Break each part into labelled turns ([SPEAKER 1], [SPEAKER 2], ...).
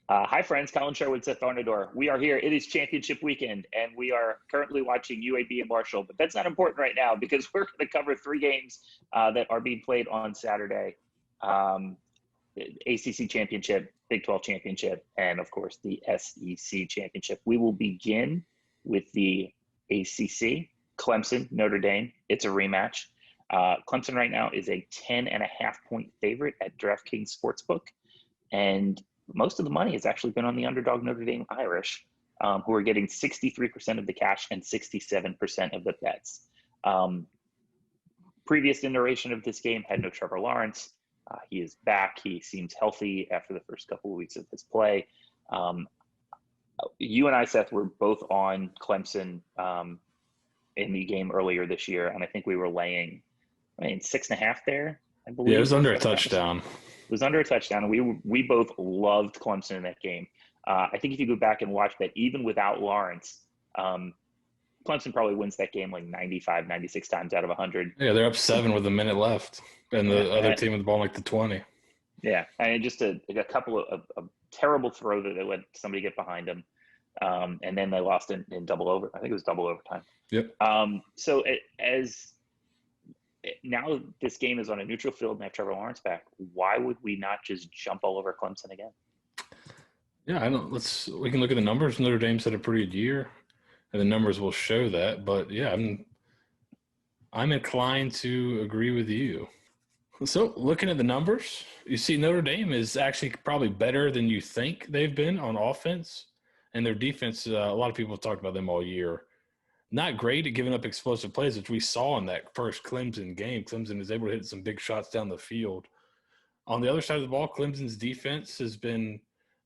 [SPEAKER 1] Hi, friends. Collin, Sherwin, Seth, Varnadore. We are here. It is championship weekend, and we are currently watching UAB and Marshall. But that's not important right now because we're going to cover three games that are being played on Saturday. ACC championship, Big 12 championship, and of course the SEC championship. We will begin with the ACC, Clemson, Notre Dame. It's a rematch. Clemson right now is a 10.5-point favorite at DraftKings Sportsbook. And most of the money has actually been on the underdog Notre Dame Irish, who are getting 63% of the cash and 67% of the bets. Previous iteration of this game had no Trevor Lawrence. He is back. He seems healthy after the first couple of weeks of his play. You and I, Seth, were both on Clemson in the game earlier this year, and I think we were laying, 6.5 there, I believe.
[SPEAKER 2] Yeah, it was under a touchdown.
[SPEAKER 1] It was under a touchdown, and we both loved Clemson in that game. I think if you go back and watch that, even without Lawrence, Clemson probably wins that game like 95, 96 times out of 100.
[SPEAKER 2] Yeah, they're up 7 with a minute left, and the other team with the ball like the 20.
[SPEAKER 1] Yeah, and just a couple of terrible throw that they let somebody get behind them, and then they lost in double over. I think it was double overtime.
[SPEAKER 2] Yep.
[SPEAKER 1] So as now this game is on a neutral field and have Trevor Lawrence back, why would we not just jump all over Clemson again?
[SPEAKER 2] Yeah, I don't. We can look at the numbers. Notre Dame's had a pretty good year, and the numbers will show that. But yeah, I'm inclined to agree with you. So looking at the numbers, you see Notre Dame is actually probably better than you think they've been on offense, and their defense. A lot of people have talked about them all year. Not great at giving up explosive plays, which we saw in that first Clemson game. Clemson is able to hit some big shots down the field. On the other side of the ball, Clemson's defense has been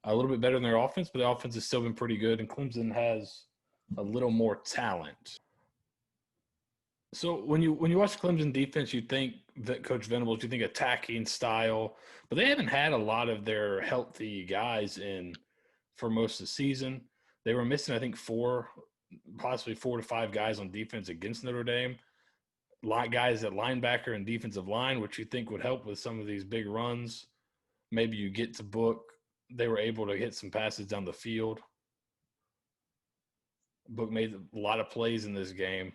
[SPEAKER 2] a little bit better than their offense, but the offense has still been pretty good, and Clemson has a little more talent. So when you watch Clemson defense, you think that Coach Venables, you think attacking style, but they haven't had a lot of their healthy guys in for most of the season. They were missing, I think, possibly 4 to 5 guys on defense against Notre Dame. Guys at linebacker and defensive line, which you think would help with some of these big runs. Maybe you get to Book. They were able to hit some passes down the field. Book made a lot of plays in this game.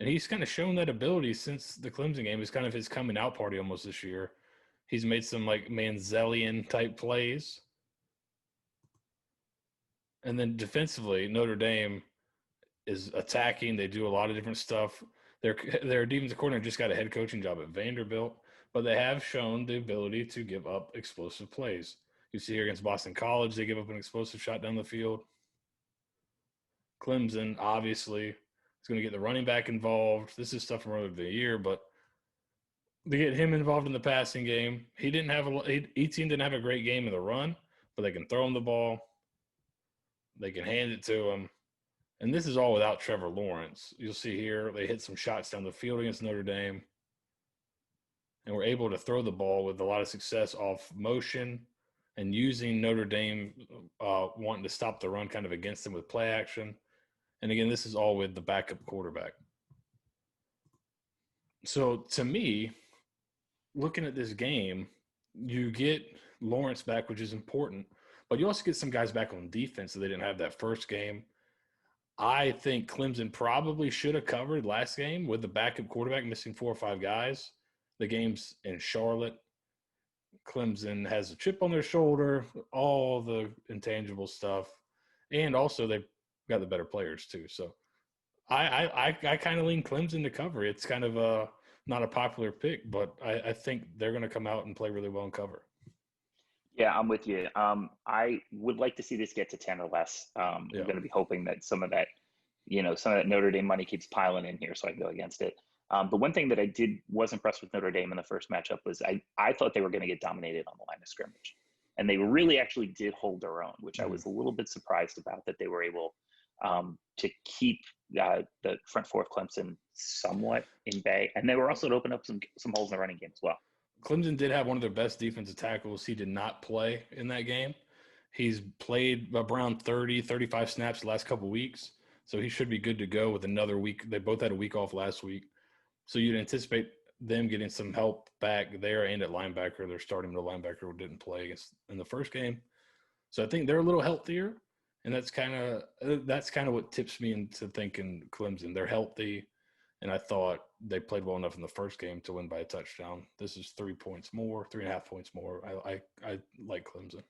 [SPEAKER 2] And he's kind of shown that ability since the Clemson game. It's kind of his coming out party almost this year. He's made some like Manzielian type plays. And then defensively, Notre Dame is attacking. They do a lot of different stuff. Their defensive coordinator just got a head coaching job at Vanderbilt, but they have shown the ability to give up explosive plays. You see here against Boston College, they give up an explosive shot down the field. Clemson, obviously, is going to get the running back involved. This is stuff from earlier in the year, but they get him involved in the passing game. Each team didn't have a great game in the run, but they can throw him the ball. They can hand it to him. And this is all without Trevor Lawrence. You'll see here they hit some shots down the field against Notre Dame. And we're able to throw the ball with a lot of success off motion and using Notre Dame wanting to stop the run kind of against them with play action. And again, this is all with the backup quarterback. So to me, looking at this game, you get Lawrence back, which is important, but you also get some guys back on defense that they didn't have that first game. I think Clemson probably should have covered last game with the backup quarterback missing 4 or 5 guys. The game's in Charlotte. Clemson has a chip on their shoulder, all the intangible stuff, and also they've got the better players too. So I kind of lean Clemson to cover. It's kind of not a popular pick, but I think they're going to come out and play really well and cover.
[SPEAKER 1] Yeah, I'm with you. I would like to see this get to 10 or less. I'm going to be hoping that some of that Notre Dame money keeps piling in here so I can go against it. The one thing that I was impressed with Notre Dame in the first matchup was I thought they were going to get dominated on the line of scrimmage. And they really actually did hold their own, which I was a little bit surprised about, that they were able to keep the front four of Clemson somewhat in bay. And they were also to open up some holes in the running game as well.
[SPEAKER 2] Clemson did have one of their best defensive tackles. He did not play in that game. He's played around 30, 35 snaps the last couple of weeks, so he should be good to go with another week. They both had a week off last week. So you'd anticipate them getting some help back there and at linebacker. They're starting middle linebacker who didn't play in the first game. So I think they're a little healthier, and that's kind of what tips me into thinking Clemson. They're healthy, and I thought they played well enough in the first game to win by a touchdown. This is 3 points more, 3.5 points more. I like Clemson.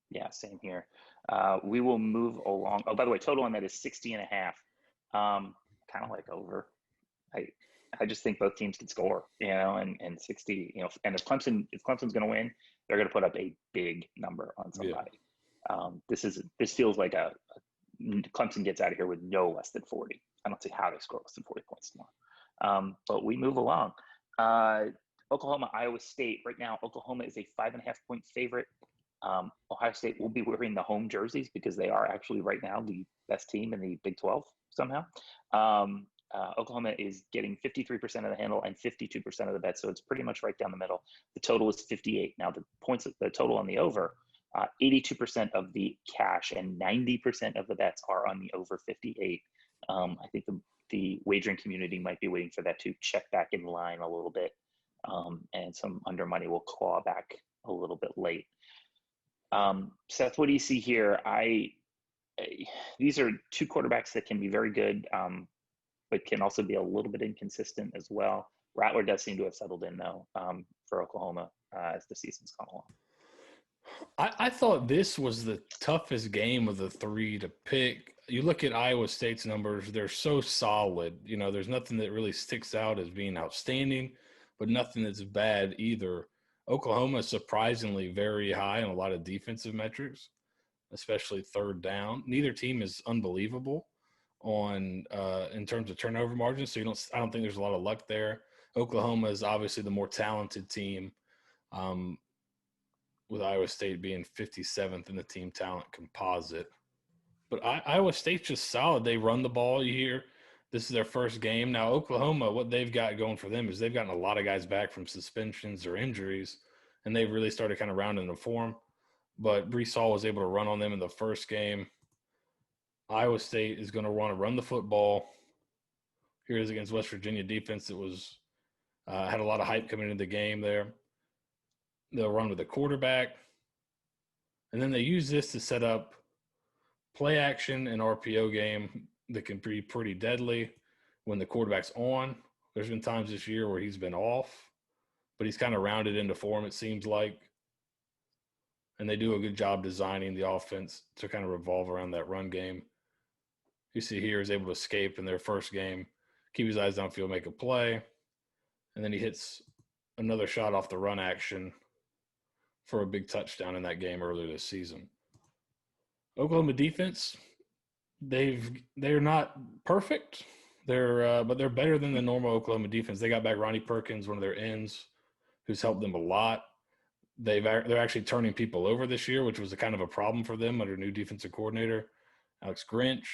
[SPEAKER 1] Yeah, same here. We will move along. Oh, by the way, total on that is 60.5. Kind of like over. I just think both teams can score, and 60, and if Clemson's going to win, they're going to put up a big number on somebody. Yeah. This feels like Clemson gets out of here with no less than 40. I don't see how they score less than 40 points tomorrow. But we move along. Oklahoma, Iowa State. Right now, Oklahoma is a 5.5-point favorite. Ohio State will be wearing the home jerseys because they are actually right now the best team in the Big 12 somehow. Oklahoma is getting 53% of the handle and 52% of the bet, so it's pretty much right down the middle. The total is 58. Now the total on the over, 82% of the cash and 90% of the bets are on the over 58. I think the wagering community might be waiting for that to check back in line a little bit, and some under money will claw back a little bit late. Seth, what do you see here? These are two quarterbacks that can be very good, but can also be a little bit inconsistent as well. Rattler does seem to have settled in, though, for Oklahoma as the season's gone along.
[SPEAKER 2] I thought this was the toughest game of the three to pick. You look at Iowa State's numbers, they're so solid. There's nothing that really sticks out as being outstanding, but nothing that's bad either. Oklahoma is surprisingly very high on a lot of defensive metrics, especially third down. Neither team is unbelievable on in terms of turnover margins, so I don't think there's a lot of luck there. Oklahoma is obviously the more talented team, with Iowa State being 57th in the team talent composite. But Iowa State's just solid. They run the ball here. This is their first game. Now, Oklahoma, what they've got going for them is they've gotten a lot of guys back from suspensions or injuries, and they've really started kind of rounding the form. But Breece Hall was able to run on them in the first game. Iowa State is going to want to run the football. Here it is against West Virginia defense that was had a lot of hype coming into the game there. They'll run with the quarterback. And then they use this to set up play action and RPO game that can be pretty deadly when the quarterback's on. There's been times this year where he's been off, but he's kind of rounded into form, it seems like. And they do a good job designing the offense to kind of revolve around that run game. You see here is able to escape in their first game, keep his eyes downfield, make a play, and then he hits another shot off the run action for a big touchdown in that game earlier this season. Oklahoma defense, they're not perfect. But they're better than the normal Oklahoma defense. They got back Ronnie Perkins, one of their ends, who's helped them a lot. They're actually turning people over this year, which was a kind of a problem for them under new defensive coordinator Alex Grinch.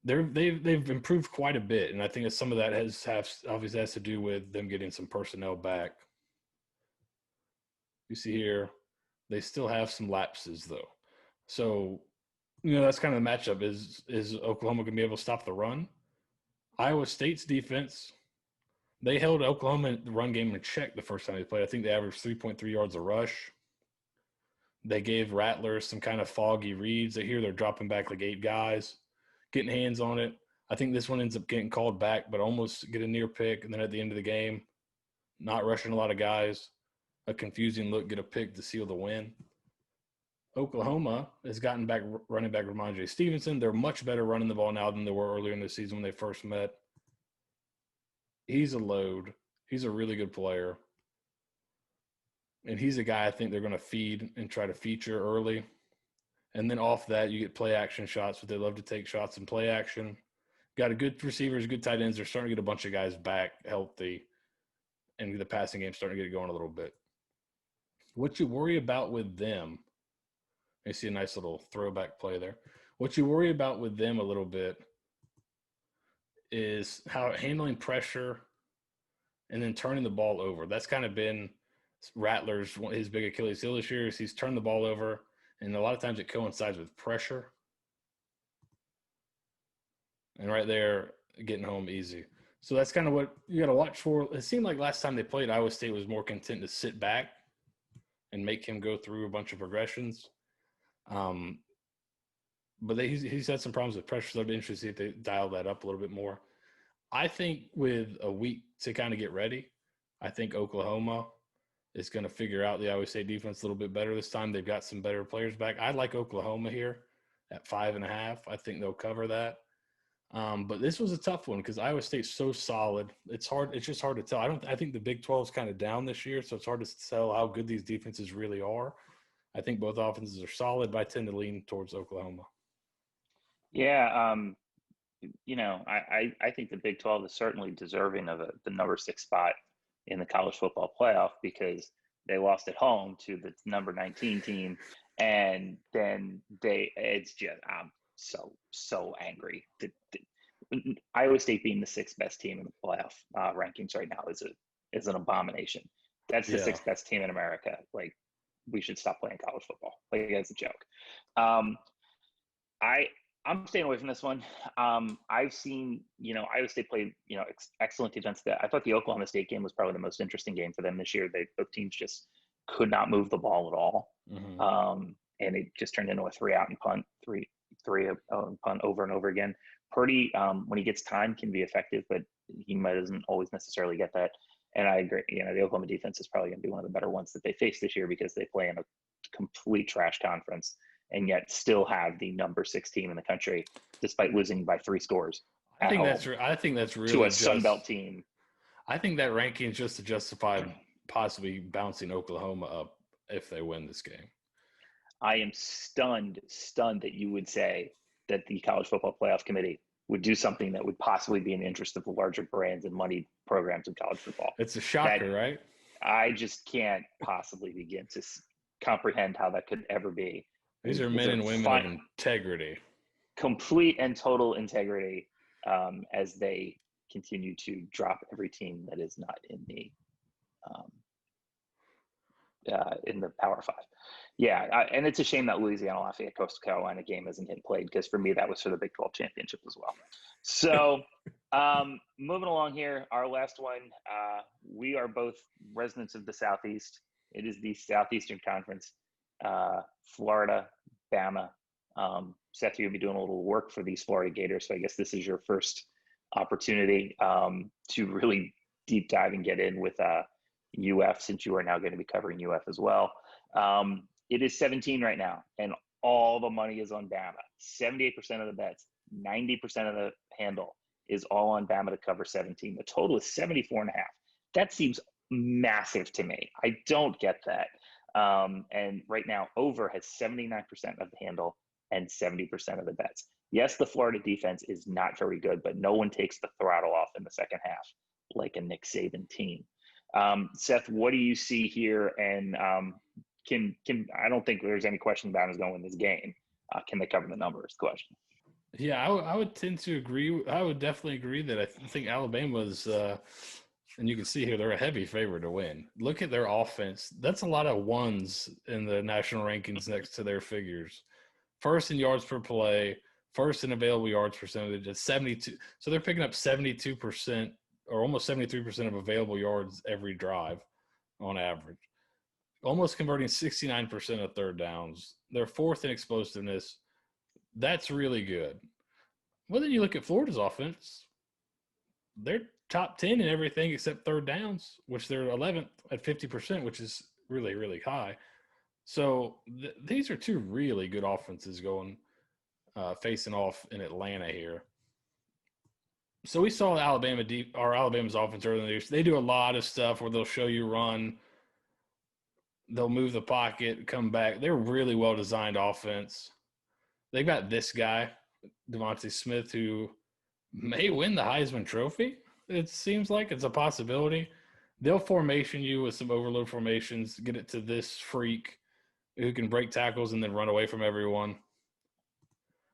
[SPEAKER 2] They've improved quite a bit, and I think that some of that obviously has to do with them getting some personnel back. You see here, they still have some lapses though. So, that's kind of the matchup. Is Oklahoma going to be able to stop the run? Iowa State's defense, they held Oklahoma the run game in check the first time they played. I think they averaged 3.3 yards a rush. They gave Rattler some kind of foggy reads. They're dropping back like 8 guys, getting hands on it. I think this one ends up getting called back, but almost get a near pick. And then at the end of the game, not rushing a lot of guys, a confusing look, get a pick to seal the win. Oklahoma has gotten back running back Ramondre Stevenson. They're much better running the ball now than they were earlier in the season when they first met. He's a load. He's a really good player. And he's a guy I think they're going to feed and try to feature early. And then off that, you get play action shots, but they love to take shots in play action. Got a good receivers, good tight ends. They're starting to get a bunch of guys back healthy, and the passing game starting to get going a little bit. What you worry about with them, I see a nice little throwback play there. What you worry about with them a little bit is how handling pressure and then turning the ball over. That's kind of been Rattler's his big Achilles heel this year. Is he's turned the ball over, and a lot of times it coincides with pressure. And right there, getting home easy. So that's kind of what you got to watch for. It seemed like last time they played, Iowa State was more content to sit back and make him go through a bunch of progressions. But he's had some problems with pressure, so I'd be interested to see if they dial that up a little bit more. I think with a week to kind of get ready, I think Oklahoma is going to figure out the Iowa State defense a little bit better this time. They've got some better players back. I like Oklahoma here at 5.5. I think they'll cover that. But this was a tough one because Iowa State's so solid. It's hard. It's just hard to tell. I think the Big 12 is kind of down this year, so it's hard to tell how good these defenses really are. I think both offenses are solid, but I tend to lean towards Oklahoma.
[SPEAKER 1] Yeah, I think the Big 12 is certainly deserving of the number 6 spot in the college football playoff because they lost at home to the number 19 team, and then it's just I'm so angry. Iowa State being the 6th best team in the playoff rankings right now is an abomination. That's the 6th best team in America. Like, we should stop playing college football. Like, that's a joke. I'm staying away from this one. I've seen, Iowa State play, excellent defense. I thought the Oklahoma State game was probably the most interesting game for them this year. Both teams just could not move the ball at all. Mm-hmm. And it just turned into a 3-out and punt, three punt over and over again. Purdy, when he gets time, can be effective, but he doesn't always necessarily get that. And I agree, the Oklahoma defense is probably going to be one of the better ones that they face this year because they play in a complete trash conference and yet still have the number 6 team in the country, despite losing by 3 scores.
[SPEAKER 2] I think that's really
[SPEAKER 1] to a Sun Belt team.
[SPEAKER 2] I think that ranking is just to justify possibly bouncing Oklahoma up if they win this game.
[SPEAKER 1] I am stunned that you would say that the College Football Playoff Committee would do something that would possibly be in the interest of the larger brands and money programs in college football.
[SPEAKER 2] It's a shocker, right?
[SPEAKER 1] I just can't possibly begin to comprehend how that could ever be.
[SPEAKER 2] These are men and women of integrity.
[SPEAKER 1] Complete and total integrity as they continue to drop every team that is not in the Power 5. Yeah, and it's a shame that Louisiana Lafayette Coastal Carolina game isn't getting played because for me that was for the Big 12 championship as well. So moving along here, our last one. We are both residents of the Southeast. It is the Southeastern Conference. Florida, Bama. Seth, you'll be doing a little work for these Florida Gators, so I guess this is your first opportunity to really deep dive and get in with UF, since you are now going to be covering UF as well. It is 17 right now, and all the money is on Bama. 78% of the bets, 90% of the handle is all on Bama to cover 17. The total is 74.5. That seems massive to me. I don't get that. And right now, over has 79% of the handle and 70% of the bets. Yes, the Florida defense is not very good, but no one takes the throttle off in the second half like a Nick Saban team. Seth, what do you see here? And I don't think there's any question about who's going to win this game. Can they cover the numbers? Question.
[SPEAKER 2] Yeah, I would tend to agree. I would definitely agree that I think Alabama's and you can see here they're a heavy favorite to win. Look at their offense. That's a lot of ones in the national rankings next to their figures. First in yards per play, first in available yards percentage at 72. So they're picking up 72% or almost 73% of available yards every drive on average. Almost converting 69% of third downs. They're fourth in explosiveness. That's really good. Well, then you look at Florida's offense. They're top 10 in everything except third downs, which they're 11th at 50%, which is really, really high. So these are two really good offenses going facing off in Atlanta here. So we saw Alabama's offense earlier. They do a lot of stuff where they'll show you run. They'll move the pocket, come back. They're really well-designed offense. They've got this guy, Devontae Smith, who may win the Heisman Trophy. It seems like it's a possibility. They'll formation you with some overload formations, get it to this freak who can break tackles and then run away from everyone.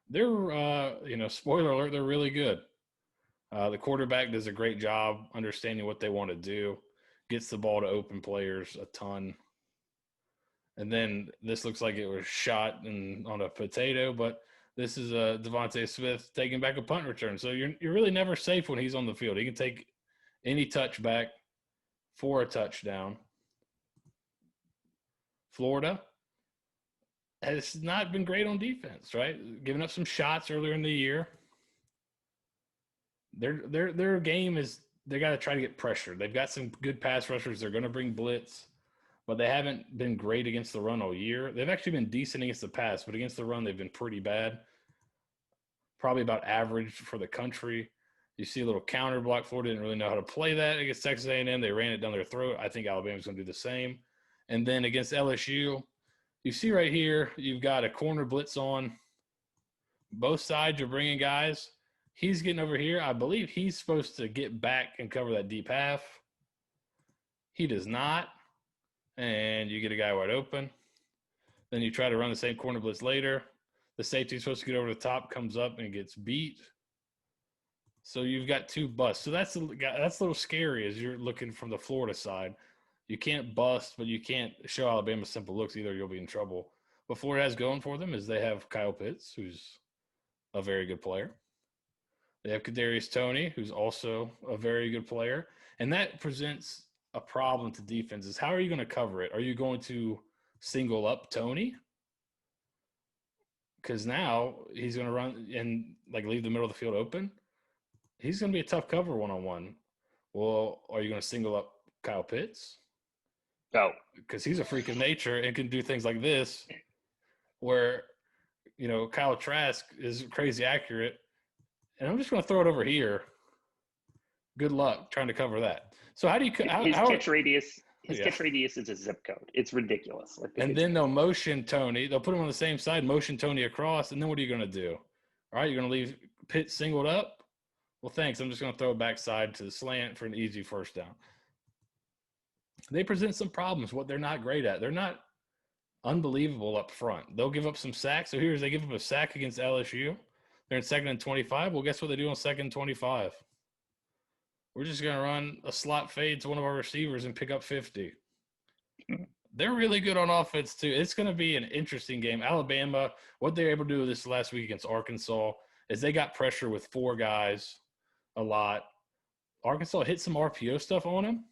[SPEAKER 2] They're, spoiler alert, they're really good. The quarterback does a great job understanding what they want to do, gets the ball to open players a ton. And then this looks like it was shot on a potato, but this is Devontae Smith taking back a punt return. So you're really never safe when he's on the field. He can take any touchback for a touchdown. Florida has not been great on defense, right? Giving up some shots earlier in the year. Their game is they got to try to get pressure. They've got some good pass rushers. They're going to bring blitz, but they haven't been great against the run all year. They've actually been decent against the pass, but against the run, they've been pretty bad. Probably about average for the country. You see a little counter block. Florida didn't really know how to play that against Texas A&M. They ran it down their throat. I think Alabama's going to do the same. And then against LSU, you see right here, you've got a corner blitz on. Both sides are bringing guys. He's getting over here. I believe he's supposed to get back and cover that deep half. He does not. And you get a guy wide open. Then you try to run the same corner blitz later. The safety is supposed to get over the top, comes up and gets beat. So you've got two busts. So that's a little scary as you're looking from the Florida side. You can't bust, but you can't show Alabama simple looks either. You'll be in trouble. What Florida has going for them is they have Kyle Pitts, who's a very good player. They have Kadarius Toney, who's also a very good player. And that presents a problem to defenses. How are you going to cover it? Are you going to single up Toney? Because now he's going to run and leave the middle of the field open. He's going to be a tough cover one-on-one. Well, are you going to single up Kyle Pitts?
[SPEAKER 1] No.
[SPEAKER 2] Because he's a freak of nature and can do things like this where, Kyle Trask is crazy accurate. And I'm just going to throw it over here. Good luck trying to cover that. So how do you –
[SPEAKER 1] His catch radius is a zip code. It's ridiculous.
[SPEAKER 2] And then they'll motion Toney. They'll put him on the same side, motion Toney across, and then what are you going to do? All right, you're going to leave Pitt singled up? Well, thanks. I'm just going to throw it backside to the slant for an easy first down. They present some problems, what they're not great at. They're not unbelievable up front. They'll give up some sacks. So they give up a sack against LSU. They're in 2nd and 25. Well, guess what they do on 2nd and 25? We're just going to run a slot fade to one of our receivers and pick up 50. They're really good on offense, too. It's going to be an interesting game. Alabama, what they were able to do this last week against Arkansas is they got pressure with 4 guys a lot. Arkansas hit some RPO stuff on them,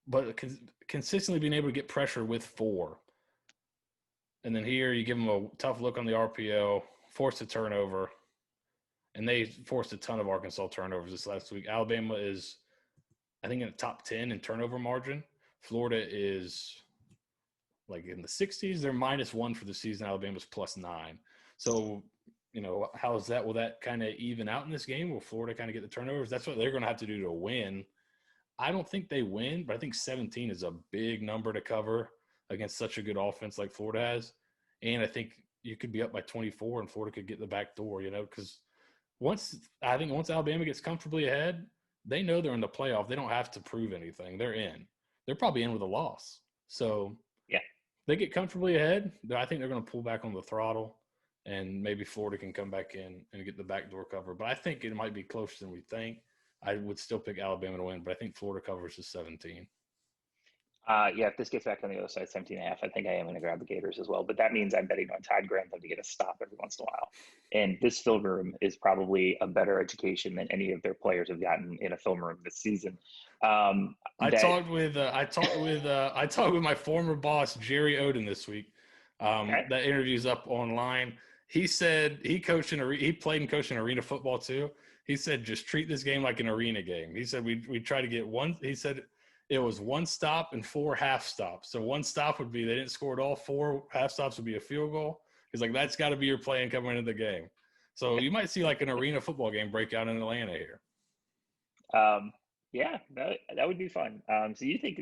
[SPEAKER 2] but consistently being able to get pressure with 4. And then here you give them a tough look on the RPO, force a turnover, and they forced a ton of Arkansas turnovers this last week. Alabama is, I think, in the top 10 in turnover margin. Florida is in the 60s. They're -1 for the season. Alabama's +9. So, how is that? Will that kind of even out in this game? Will Florida kind of get the turnovers? That's what they're going to have to do to win. I don't think they win, but I think 17 is a big number to cover against such a good offense like Florida has. And I think you could be up by 24 and Florida could get the back door, because once Alabama gets comfortably ahead, they know they're in the playoff. They don't have to prove anything. They're in. They're probably in with a loss. So
[SPEAKER 1] yeah,
[SPEAKER 2] they get comfortably ahead. I think they're going to pull back on the throttle, and maybe Florida can come back in and get the backdoor cover. But I think it might be closer than we think. I would still pick Alabama to win, but I think Florida covers the 17.
[SPEAKER 1] If this gets back on the other side, 17.5, I think I am going to grab the Gators as well. But that means I'm betting on Todd Grantham to get a stop every once in a while. And this film room is probably a better education than any of their players have gotten in a film room this season.
[SPEAKER 2] I talked with my former boss Jerry Oden this week. Okay. That interview's up online. He said he played and coached in arena football too. He said just treat this game like an arena game. He said we try to get one. He said it was 1 stop and 4 half stops. So 1 stop would be they didn't score at all. 4 half stops would be a field goal. He's like, that's got to be your plan coming into the game. So you might see an arena football game break out in Atlanta here.
[SPEAKER 1] Yeah, that would be fun. So you think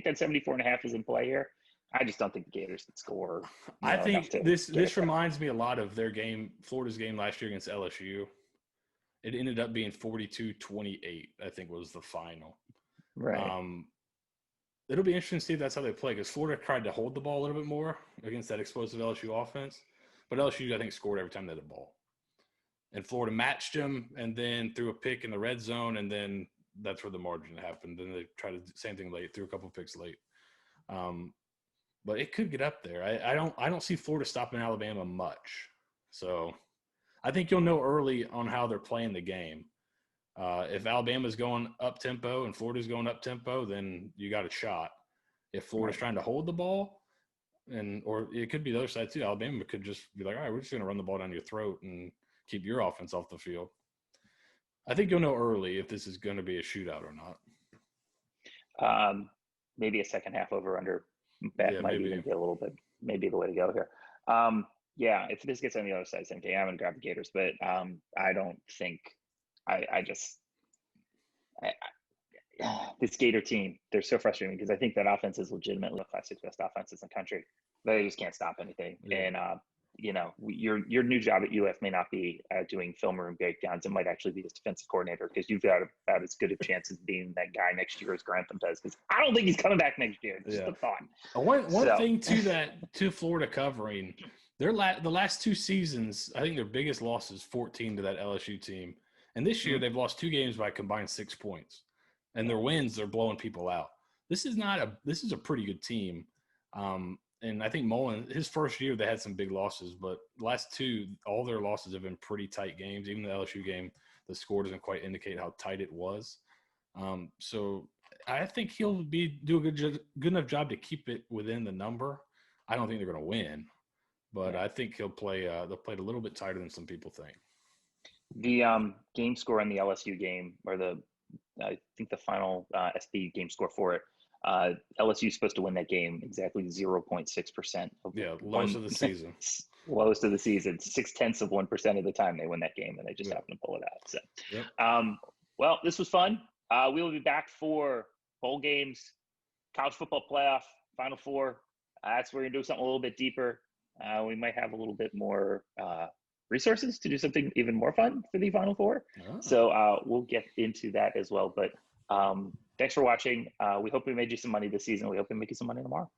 [SPEAKER 1] that 74.5 is in play here? I just don't think the Gators can score.
[SPEAKER 2] I think this reminds me a lot of their game, Florida's game last year against LSU. It ended up being 42-28, I think was the final.
[SPEAKER 1] Right.
[SPEAKER 2] It'll be interesting to see if that's how they play because Florida tried to hold the ball a little bit more against that explosive LSU offense. But LSU, I think, scored every time they had the ball. And Florida matched them and then threw a pick in the red zone, and then that's where the margin happened. And they tried to do the same thing late, threw a couple picks late. But it could get up there. I don't see Florida stopping Alabama much. So I think you'll know early on how they're playing the game. If Alabama's going up tempo and Florida's going up tempo, then you got a shot. If Florida's trying to hold the ball, or it could be the other side too. Alabama could just be like, all right, we're just going to run the ball down your throat and keep your offense off the field. I think you'll know early if this is going to be a shootout or
[SPEAKER 1] not. Maybe a second half over/under bet might even be a little bit, maybe the way to go here. Yeah, if this gets on the other side, same thing. I'm going to grab the Gators, but I don't think this Gator team, they're so frustrating because I think that offense is legitimately one of the 5, 6 best offenses in the country. They just can't stop anything. Yeah. And, your new job at UF may not be doing film room breakdowns. It might actually be as defensive coordinator because you've got about as good a chance of being that guy next year as Grantham does. Because I don't think he's coming back next year. Just a thought.
[SPEAKER 2] One thing to Florida covering, the last 2 seasons, I think their biggest loss is 14 to that LSU team. And this year they've lost 2 games by a combined 6 points. And their wins, they're blowing people out. This is a pretty good team. And I think Mullen, his first year, they had some big losses, but last 2, all their losses have been pretty tight games. Even the LSU game, the score doesn't quite indicate how tight it was. So I think he'll do a good enough job to keep it within the number. I don't think they're going to win, but I think they'll play it a little bit tighter than some people think.
[SPEAKER 1] The game score in the LSU game, or I think the final SB game score for it, LSU is supposed to win that game exactly 0.6%.
[SPEAKER 2] Lowest of the season.
[SPEAKER 1] Lowest of the season. 0.6% of the time they win that game, and they just happen to pull it out. So, well, this was fun. We will be back for bowl games, college football playoff, Final Four. That's where we're gonna do something a little bit deeper. We might have a little bit more resources to do something even more fun for the Final Four. So we'll get into that as well. But thanks for watching. We hope we made you some money this season. We hope we make you some money tomorrow.